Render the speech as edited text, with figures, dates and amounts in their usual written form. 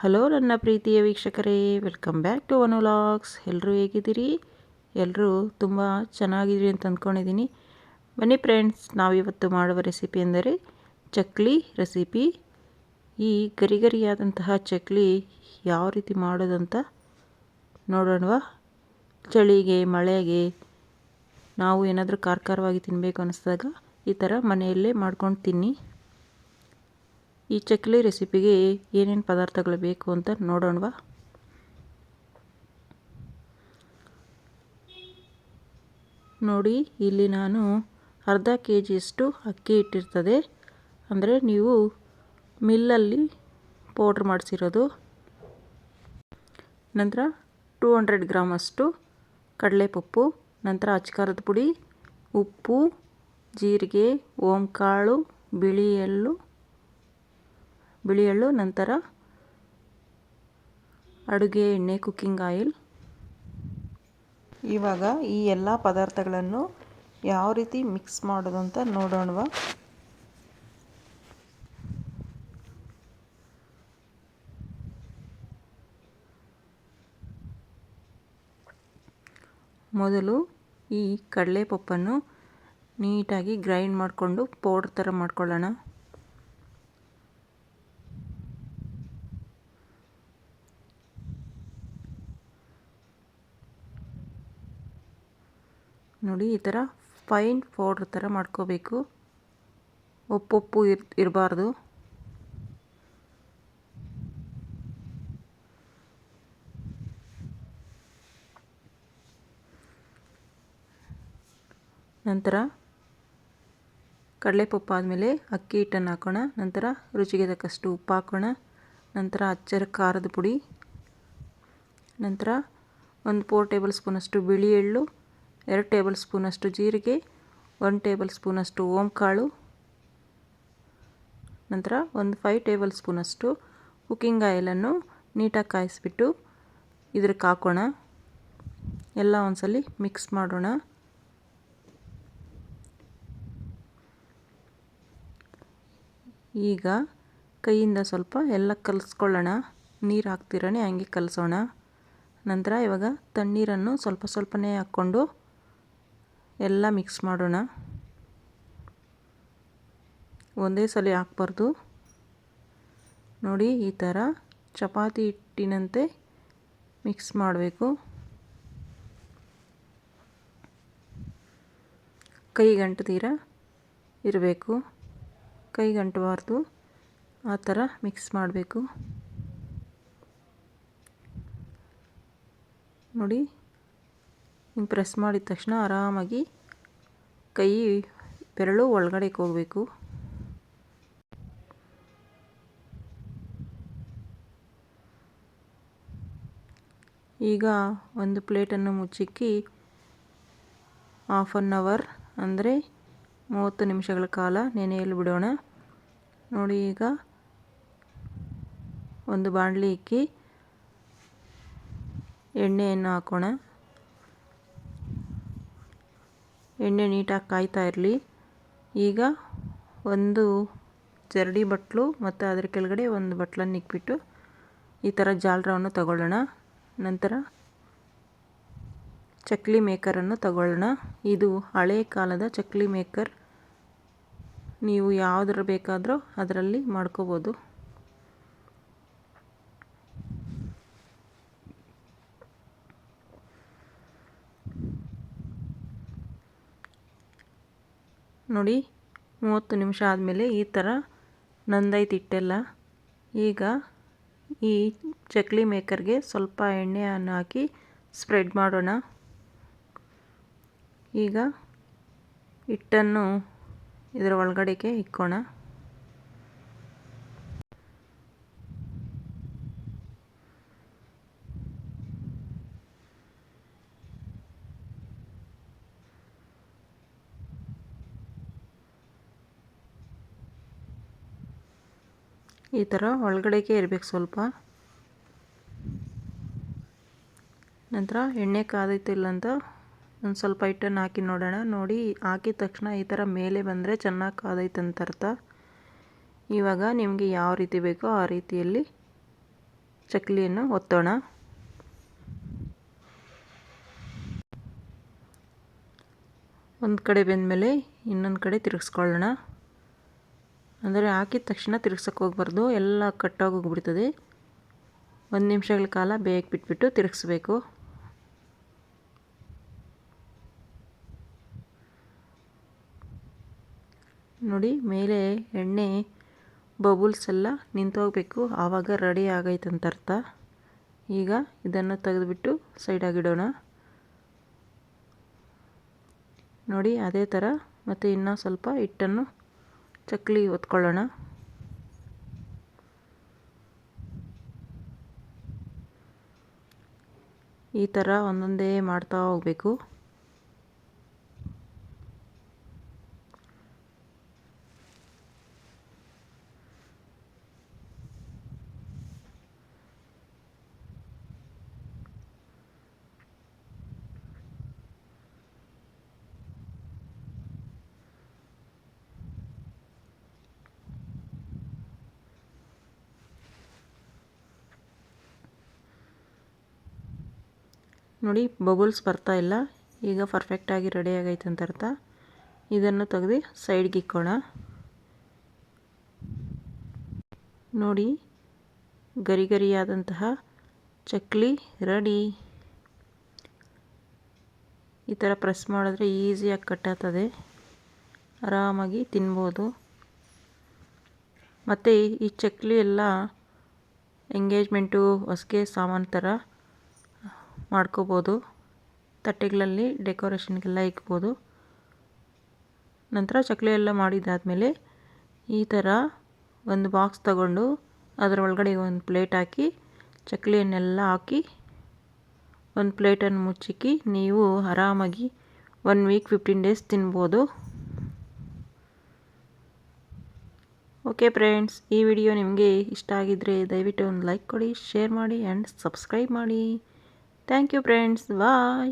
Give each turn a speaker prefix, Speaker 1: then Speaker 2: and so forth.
Speaker 1: Hello ನನ್ನ ಪ್ರೀತಿಯ ವೀಕ್ಷಕರೇ, ವೆಲ್ಕಮ್ ಬ್ಯಾಕ್ ಟು ವನು ವ್ಲಾಗ್ಸ್. ಎಲ್ಲರೂ ಹೇಗಿದ್ದೀರಿ? ಎಲ್ಲರೂ ತುಂಬ ಚೆನ್ನಾಗಿದ್ದೀರಿ ಅಂತ ಅಂದ್ಕೊಂಡಿದ್ದೀನಿ. ಬನ್ನಿ ಫ್ರೆಂಡ್ಸ್, ನಾವಿವತ್ತು ಮಾಡುವ ರೆಸಿಪಿ ಎಂದರೆ ಚಕ್ಲಿ ರೆಸಿಪಿ. ಈ ಗರಿಗರಿಯಾದಂತಹ ಚಕ್ಲಿ ಯಾವ ರೀತಿ ಮಾಡೋದಂತ ನೋಡೋಣವಾ? ಚಳಿಗೆ, ಮಳೆಗೆ ನಾವು ಏನಾದರೂ ಖಾರವಾಗಿ ತಿನ್ನಬೇಕು ಅನ್ನಿಸಿದಾಗ ಈ ಥರ ಮನೆಯಲ್ಲೇ ಮಾಡ್ಕೊಂಡು ತಿನ್ನಿ. ಈ ಚಕ್ಲಿ ರೆಸಿಪಿಗೆ ಏನೇನು ಪದಾರ್ಥಗಳು ಬೇಕು ಅಂತ ನೋಡೋಣವಾ? ನೋಡಿ, ಇಲ್ಲಿ ನಾನು ಅರ್ಧ KGಯಷ್ಟು ಅಕ್ಕಿ ಇಟ್ಟಿರ್ತದೆ, ಅಂದರೆ ನೀವು ಮಿಲ್ಲಲ್ಲಿ ಪೌಡ್ರ್ ಮಾಡಿಸಿರೋದು. ನಂತರ 200 ಗ್ರಾಮಷ್ಟು ಕಡಲೆಪಪ್ಪು, ನಂತರ ಅಚ್ಕಾರದ ಪುಡಿ, ಉಪ್ಪು, ಜೀರಿಗೆ, ಓಂಕಾಳು, ಬಿಳಿ ಎಳ್ಳು, ನಂತರ ಅಡುಗೆ ಎಣ್ಣೆ, ಕುಕ್ಕಿಂಗ್ ಆಯಿಲ್. ಇವಾಗ ಈ ಎಲ್ಲ ಪದಾರ್ಥಗಳನ್ನು ಯಾವ ರೀತಿ ಮಿಕ್ಸ್ ಮಾಡೋದು ಅಂತ ನೋಡೋಣವಾ? ಮೊದಲು ಈ ಕಡಲೆಪಪ್ಪನ್ನು ನೀಟಾಗಿ ಗ್ರೈಂಡ್ ಮಾಡಿಕೊಂಡು ಪೌಡ್ರ್ ಥರ ಮಾಡ್ಕೊಳ್ಳೋಣ. ನೋಡಿ, ಈ ಥರ ಫೈನ್ ಪೌಡ್ರ್ ಥರ ಮಾಡ್ಕೋಬೇಕು. ಒಪ್ಪೊಪ್ಪು ಇರಬಾರ್ದು. ನಂತರ ಕಡಲೆಪಪ್ಪು ಆದಮೇಲೆ ಅಕ್ಕಿ ಹಿಟ್ಟನ್ನು ಹಾಕೋಣ. ನಂತರ ರುಚಿಗೆ ತಕ್ಕಷ್ಟು ಉಪ್ಪು ಹಾಕೋಣ. ನಂತರ ಅಚ್ಚರ ಖಾರದ ಪುಡಿ, ನಂತರ 4 ಟೇಬಲ್ ಸ್ಪೂನಷ್ಟು ಬಿಳಿ ಎಳ್ಳು, 2 ಟೇಬಲ್ ಸ್ಪೂನಷ್ಟು ಜೀರಿಗೆ, 1 ಟೇಬಲ್ ಸ್ಪೂನಷ್ಟು ಓಂಕಾಳು, ನಂತರ 5 ಟೇಬಲ್ ಸ್ಪೂನಷ್ಟು ಕುಕ್ಕಿಂಗ್ ಆಯಿಲನ್ನು ನೀಟಾಗಿ ಕಾಯಿಸ್ಬಿಟ್ಟು ಇದಕ್ಕೆ ಹಾಕೋಣ. ಎಲ್ಲ ಒಂದ್ಸಲಿ ಮಿಕ್ಸ್ ಮಾಡೋಣ. ಈಗ ಕೈಯಿಂದ ಸ್ವಲ್ಪ ಎಲ್ಲ ಕಲಿಸ್ಕೊಳ್ಳೋಣ. ನೀರು ಹಾಕ್ತಿರನೇ ಹಂಗೆ ಕಲಸೋಣ. ನಂತರ ಇವಾಗ ತಣ್ಣೀರನ್ನು ಸ್ವಲ್ಪನೇ ಹಾಕ್ಕೊಂಡು ಎಲ್ಲ ಮಿಕ್ಸ್ ಮಾಡೋಣ. ಒಂದೇ ಸಲ ಹಾಕ್ಬಾರ್ದು. ನೋಡಿ, ಈ ಥರ ಚಪಾತಿ ಹಿಟ್ಟಿನಂತೆ ಮಿಕ್ಸ್ ಮಾಡಬೇಕು. ಕೈಗಂಟುತ್ತೀರ ಇರಬೇಕು, ಕೈಗಂಟಬಾರ್ದು. ಆ ಥರ ಮಿಕ್ಸ್ ಮಾಡಬೇಕು. ನೋಡಿ, ಹಿಂಗೆ ಪ್ರೆಸ್ ಮಾಡಿದ ತಕ್ಷಣ ಆರಾಮಾಗಿ ಕೈ ಬೆರಳು ಒಳಗಡೆ ಹೋಗಬೇಕು. ಈಗ ಒಂದು ಪ್ಲೇಟನ್ನು ಮುಚ್ಚಿಕ್ಕಿ 1/2 ಅವರ್ ಅಂದರೆ 30 ನಿಮಿಷಗಳ ಕಾಲ ನೆನೆಯಲು ಬಿಡೋಣ. ನೋಡಿ, ಈಗ ಒಂದು ಬಾಣಲಿ ಇಕ್ಕಿ ಎಣ್ಣೆಯನ್ನು ಹಾಕೋಣ. ಎಣ್ಣೆ ನೀಟಾಗಿ ಕಾಯ್ತಾ ಇರಲಿ. ಈಗ ಒಂದು ಜರಡಿ ಬಟ್ಲು ಮತ್ತು ಅದರ ಕೆಳಗಡೆ ಒಂದು ಬಟ್ಲನ್ನು ಇಕ್ಬಿಟ್ಟು ಈ ಥರ ಜಾಲರವನ್ನು ತಗೊಳ್ಳೋಣ. ನಂತರ ಚಕ್ಲಿ ಮೇಕರನ್ನು ತಗೊಳ್ಳೋಣ. ಇದು ಹಳೆ ಕಾಲದ ಚಕ್ಲಿ ಮೇಕರ್. ನೀವು ಯಾವುದರ ಬೇಕಾದರೂ ಅದರಲ್ಲಿ ಮಾಡ್ಕೋಬೋದು. ನೋಡಿ, 30 ನಿಮಿಷ ಆದಮೇಲೆ ಈ ಥರ ನಂದೈತೆ ಹಿಟ್ಟೆಲ್ಲ. ಈಗ ಈ ಚಕ್ಲಿ ಮೇಕರ್ಗೆ ಸ್ವಲ್ಪ ಎಣ್ಣೆಯನ್ನು ಹಾಕಿ ಸ್ಪ್ರೆಡ್ ಮಾಡೋಣ. ಈಗ ಹಿಟ್ಟನ್ನು ಇದರ ಒಳಗಡೆಗೆ ಇಕ್ಕೋಣ. ಈ ಥರ ಒಳಗಡೆಗೆ ಇರಬೇಕು ಸ್ವಲ್ಪ. ನಂತರ ಎಣ್ಣೆ ಕಾದೈತಿಲ್ಲ ಅಂತ ಒಂದು ಸ್ವಲ್ಪ ಹಿಟ್ಟನ್ನು ಹಾಕಿ ನೋಡೋಣ. ನೋಡಿ, ಹಾಕಿದ ತಕ್ಷಣ ಈ ಥರ ಮೇಲೆ ಬಂದರೆ ಚೆನ್ನಾಗಿ ಕಾದೈತೆ ಅಂತ ಅರ್ಥ. ಇವಾಗ ನಿಮಗೆ ಯಾವ ರೀತಿ ಬೇಕೋ ಆ ರೀತಿಯಲ್ಲಿ ಚಕ್ಕಲಿಯನ್ನು ಒತ್ತೋಣ. ಒಂದು ಕಡೆ ಬೆಂದಮೇಲೆ ಇನ್ನೊಂದು ಕಡೆ ತಿರುಗಿಸ್ಕೊಳ್ಳೋಣ. ಅಂದರೆ ಹಾಕಿದ ತಕ್ಷಣ ತಿರುಗ್ಸೋಕ್ಕೆ ಹೋಗ್ಬಾರ್ದು, ಎಲ್ಲ ಕಟ್ಟಾಗೋಗ್ಬಿಡ್ತದೆ. 1 ನಿಮಿಷಗಳ ಕಾಲ ಬೇಯಕ್ಕೆ ಬಿಟ್ಬಿಟ್ಟು ತಿರುಗಿಸ್ಬೇಕು. ನೋಡಿ, ಮೇಲೆ ಎಣ್ಣೆ ಬಬುಲ್ಸ್ ಎಲ್ಲ ನಿಂತೋಗಬೇಕು, ಆವಾಗ ರೆಡಿ ಆಗೈತೆ ಅಂತ ಅರ್ಥ. ಈಗ ಇದನ್ನು ತೆಗೆದುಬಿಟ್ಟು ಸೈಡಾಗಿಡೋಣ. ನೋಡಿ, ಅದೇ ಥರ ಮತ್ತು ಇನ್ನೂ ಸ್ವಲ್ಪ ಹಿಟ್ಟನ್ನು ಚಕ್ಕಲಿ ಒತ್ಕೊಳ್ಳೋಣ. ಈ ಥರ ಒಂದೊಂದೇ ಮಾಡ್ತಾ ಹೋಗಬೇಕು. ನೋಡಿ, ಬಬಲ್ಸ್ ಬರ್ತಾ ಇಲ್ಲ. ಈಗ ಪರ್ಫೆಕ್ಟಾಗಿ ರೆಡಿ ಆಗೈತೆ ಅಂತ ಅರ್ಥ. ಇದನ್ನು ತೆಗೆದು ಸೈಡ್ಗೆ ಇಕ್ಕೋಣ. ನೋಡಿ, ಗರಿ ಗರಿಯಾದಂತಹ ಚಕ್ಕಲಿ ರೆಡಿ. ಈ ಥರ ಪ್ರೆಸ್ ಮಾಡಿದ್ರೆ ಈಸಿಯಾಗಿ ಕಟ್ಟಾಗ್ತದೆ, ಆರಾಮಾಗಿ ತಿನ್ಬೋದು. ಮತ್ತು ಈ ಚಕ್ಕಲಿ ಎಲ್ಲ ಎಂಗೇಜ್ಮೆಂಟು, ಹೊಸ್ಗೆ ಸಾಮಾನು ಥರ ಮಾಡ್ಕೋಬೋದು. ತಟ್ಟೆಗಳಲ್ಲಿ ಡೆಕೋರೇಷನ್ಗೆಲ್ಲ ಇಕ್ಬೋದು. ನಂತರ ಚಕ್ಕಲಿ ಎಲ್ಲ ಮಾಡಿದ್ದಾದಮೇಲೆ ಈ ಥರ ಒಂದು ಬಾಕ್ಸ್ ತಗೊಂಡು ಅದರ ಒಳಗಡೆ ಒಂದು ಪ್ಲೇಟ್ ಹಾಕಿ ಚಕ್ಕಲಿಯನ್ನೆಲ್ಲ ಹಾಕಿ ಒಂದು ಪ್ಲೇಟನ್ನು ಮುಚ್ಚಿಕ್ಕಿ ನೀವು ಆರಾಮಾಗಿ 1 ವೀಕ್ 15 ಡೇಸ್ ತಿನ್ಬೋದು. ಓಕೆ ಫ್ರೆಂಡ್ಸ್, ಈ ವಿಡಿಯೋ ನಿಮಗೆ ಇಷ್ಟ ಆಗಿದ್ದರೆ ದಯವಿಟ್ಟು ಒಂದು ಲೈಕ್ ಕೊಡಿ, ಶೇರ್ ಮಾಡಿ ಆ್ಯಂಡ್ ಸಬ್ಸ್ಕ್ರೈಬ್ ಮಾಡಿ. Thank you friends, bye.